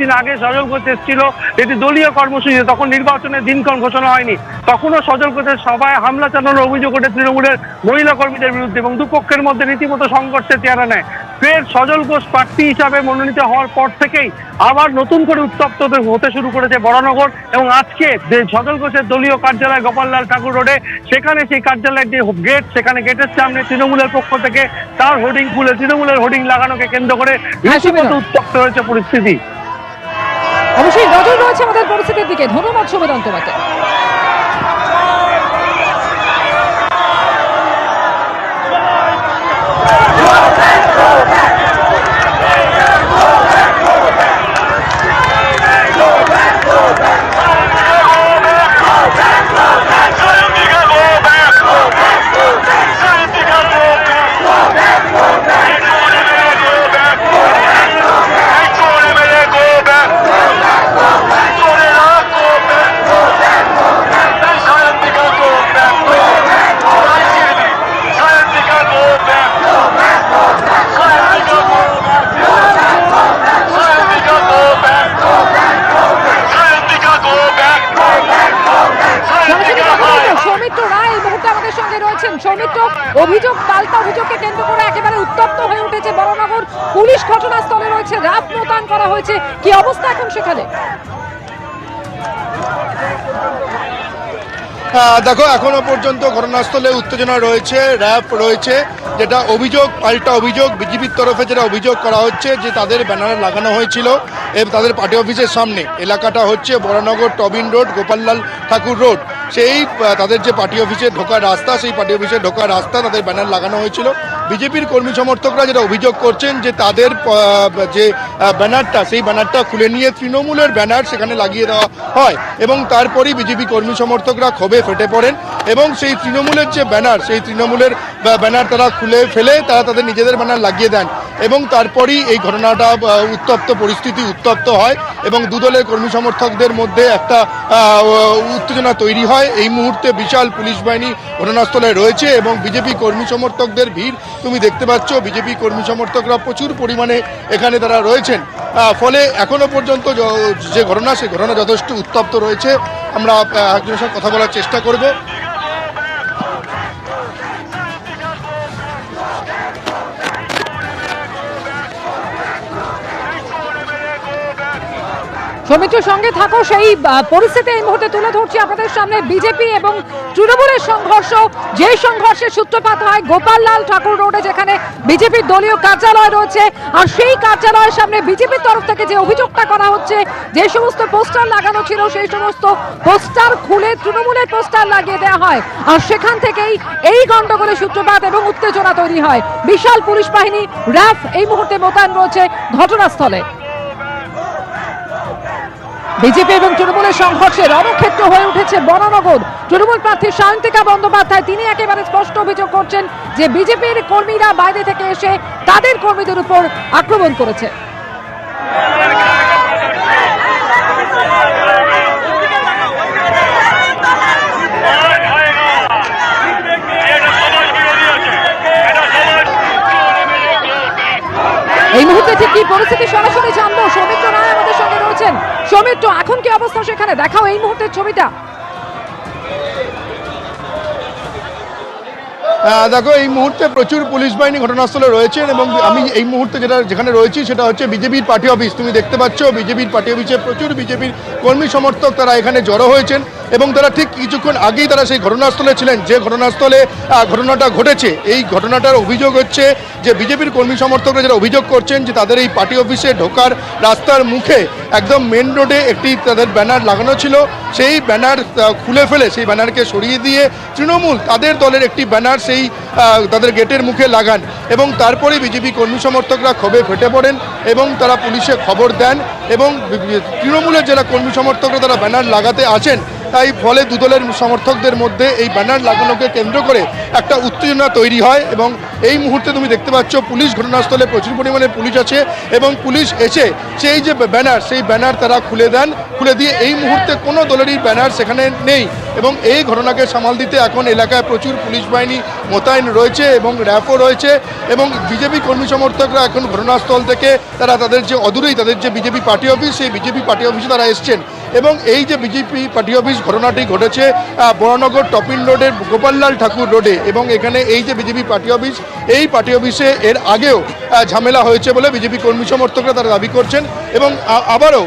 দিন আগে সজল ঘোষ এসেছিল এটি দলীয় কর্মসূচি, তখন নির্বাচনের দিনক্ষণ ঘোষণা হয়নি। তখনও সজল ঘোষের সভায় হামলা চালানোর অভিযোগ ওঠে তৃণমূলের মহিলা কর্মীদের বিরুদ্ধে এবং দুপক্ষের মধ্যে রীতিমতো সংঘর্ষের চেহারা নেয়। ফের সজল ঘোষ প্রার্থী হিসাবে মনোনীত হওয়ার পর থেকেই আবার নতুন করে উত্তপ্ত হতে শুরু করেছে বরানগর। এবং আজকে সজল ঘোষের দলীয় কার্যালয় গোপাললাল ঠাকুর রোডে, সেখানে সেই কার্যালয়ের যে গেট, সেখানে গেটের সামনে তৃণমূলের পক্ষ থেকে তার হোর্ডিং খুলে তৃণমূলের হোর্ডিং লাগানোকে কেন্দ্র করে রীতিমতো উত্তপ্ত হয়েছে পরিস্থিতি। অবশ্যই নজর রয়েছে আমাদের পরিস্থিতির দিকে। ধন্যবাদ সুবেদন তোমাকে। সৌমিত্র, অভিযোগ পাল্টা অভিযোগকে কেন্দ্র করে একেবারে উত্তপ্ত হয়ে উঠেছে বরানগর। পুলিশ ঘটনাস্থলে রয়েছে, র্যাব মোতায়েন করা হয়েছে। কি অবস্থা এখন সেখানে? দেখো, এখনো পর্যন্ত ঘটনাস্থলে উত্তেজনা রয়েছে, র্যাব রয়েছে। যেটা অভিযোগ পাল্টা অভিযোগ, বিজেপির তরফে যেটা অভিযোগ করা হচ্ছে যে তাদের ব্যানার লাগানো হয়েছিল এবং তাদের পার্টি অফিসের সামনে, এলাকাটা হচ্ছে বরানগর টবিন রোড, গোপাললাল ঠাকুর রোড। সেই তাদের যে পার্টি অফিসে ঢোকার রাস্তা, সেই পার্টি অফিসে ঢোকার রাস্তা তাদের ব্যানার লাগানো হয়েছিল। বিজেপির কর্মী সমর্থকরা যেটা অভিযোগ করছেন যে তাদের যে ব্যানারটা, সেই ব্যানারটা খুলে নিয়ে তৃণমূলের ব্যানার সেখানে লাগিয়ে দেওয়া হয় এবং তারপরেই বিজেপি কর্মী সমর্থকরা ক্ষোভে ফেটে পড়েন এবং সেই তৃণমূলের যে ব্যানার, সেই তৃণমূলের ব্যানার তারা খুলে ফেলে তারা তাদের নিজেদের ব্যানার লাগিয়ে দেন এবং তারপরেই এই ঘটনাটা উত্তপ্ত পরিস্থিতি উত্তপ্ত হয় এবং দুদলের কর্মী সমর্থকদের মধ্যে একটা উত্তেজনা তৈরি হয়। এই মুহূর্তে বিশাল পুলিশ বাহিনী ঘটনাস্থলে রয়েছে এবং বিজেপি কর্মী সমর্থকদের ভিড় তুমি দেখতে পাচ্ছ। বিজেপি কর্মী সমর্থকরা প্রচুর পরিমাণে এখানে তারা রয়েছেন। ফলে এখনো পর্যন্ত যে ঘটনা, সেই ঘটনা যথেষ্ট উত্তপ্ত রয়েছে। আমরা একজনের সাথে কথা বলার চেষ্টা করব। সৌমিত্রের সঙ্গে থাকো, সেই পরিস্থিতি এই মুহূর্তে তুলে ধরছি আপনাদের সামনে। বিজেপি এবং তৃণমূলের সংঘর্ষ, যে সংঘর্ষের সূত্রপাত হয় গোপাললাল ঠাকুর রোডে, যেখানে বিজেপির দলীয় কার্যালয় রয়েছে। আর সেই কার্যালয়ের সামনে বিজেপির তরফ থেকে যে অভিযোগটা করা হচ্ছে, যে সমস্ত পোস্টার লাগানো ছিল সেই সমস্ত পোস্টার খুলে তৃণমূলের পোস্টার লাগিয়ে দেওয়া হয়। আর সেখান থেকেই এই গন্ডগোলের সূত্রপাত এবং উত্তেজনা তৈরি হয়। বিশাল পুলিশ বাহিনী, র্যাব এই মুহূর্তে মোতায়েন রয়েছে ঘটনাস্থলে। বিজেপি এবং তৃণমূলের সংঘর্ষে রণক্ষেত্র হয়ে উঠেছে বরানগর। তৃণমূল প্রার্থী সায়ন্তিকা বন্দ্যোপাধ্যায় তিনি একেবারে স্পষ্ট অভিযোগ করছেন যে বিজেপির কর্মীরা বাইরে থেকে এসে তাদের কর্মীদের উপর আক্রমণ করেছে। এই মুহূর্তে ঠিক কি পরিস্থিতি সরাসরি জানবো। সৌমিত্র রায় আমাদের সঙ্গে রয়েছেন। সৌমিত্র, এখন কি অবস্থা সেখানে? দেখাও এই মুহূর্তের ছবিটা। দেখো, এই মুহূর্তে প্রচুর পুলিশ বাহিনী ঘটনাস্থলে রয়েছেন এবং আমি এই মুহূর্তে যেখানে রয়েছি সেটা হচ্ছে বিজেপির পার্টি অফিস। তুমি দেখতে পাচ্ছ বিজেপির পার্টি অফিসে প্রচুর বিজেপির কর্মী সমর্থক তারা এখানে জড়ো হয়েছেন এবং তারা ঠিক কিছুক্ষণ আগেই তারা সেই ঘটনাস্থলে ছিলেন যে ঘটনাস্থলে ঘটনাটা ঘটেছে। এই ঘটনাটার অভিযোগ হচ্ছে যে বিজেপির কর্মী সমর্থকরা যারা অভিযোগ করছেন যে তাদের এই পার্টি অফিসে ঢোকার রাস্তার মুখে একদম মেন রোডে একটি তাদের ব্যানার লাগানো ছিল। সেই ব্যানার খুলে ফেলে সেই ব্যানারকে সরিয়ে দিয়ে তৃণমূল তাদের দলের একটি ব্যানার সেই তাদের গেটের মুখে লাগান এবং তারপরেই বিজেপি কর্মী সমর্থকরা ক্ষোভে ফেটে পড়েন এবং তারা পুলিশে খবর দেন এবং তৃণমূলের যারা কর্মী সমর্থকরা তারা ব্যানার লাগাতে আসেন তাই ফলে দুদলের সমর্থকদের মধ্যে এই ব্যানার লাগানোকে কেন্দ্র করে একটা উত্তেজনা তৈরি হয় এবং এই মুহূর্তে তুমি দেখতে পাচ্ছ পুলিশ ঘটনাস্থলে প্রচুর পরিমাণে পুলিশ আছে এবং পুলিশ এসে সেই যে ব্যানার সেই ব্যানার তারা খুলে দেন, খুলে দিয়ে এই মুহূর্তে কোনো দলেরই ব্যানার সেখানে নেই এবং এই ঘটনাকে সামাল দিতে এখন এলাকায় প্রচুর পুলিশ বাহিনী মোতায়েন রয়েছে এবং র্যাবও রয়েছে এবং বিজেপি কর্মী সমর্থকরা এখন ঘটনাস্থল থেকে তারা তাদের যে অদূরেই তাদের যে বিজেপি পার্টি অফিস সেই বিজেপি পার্টি অফিসে তারা এসছেন এবং এই যে বিজেপি পার্টি অফিস ঘটনাটি ঘটেছে বরানগর টপিন রোডের গোপাললাল ঠাকুর রোডে এবং এখানে এই যে বিজেপি পার্টি অফিস এই পার্টি অফিসে এর আগেও ঝামেলা হয়েছে বলে বিজেপি কর্মী সমর্থকরা তারা দাবি করছেন এবং আবারও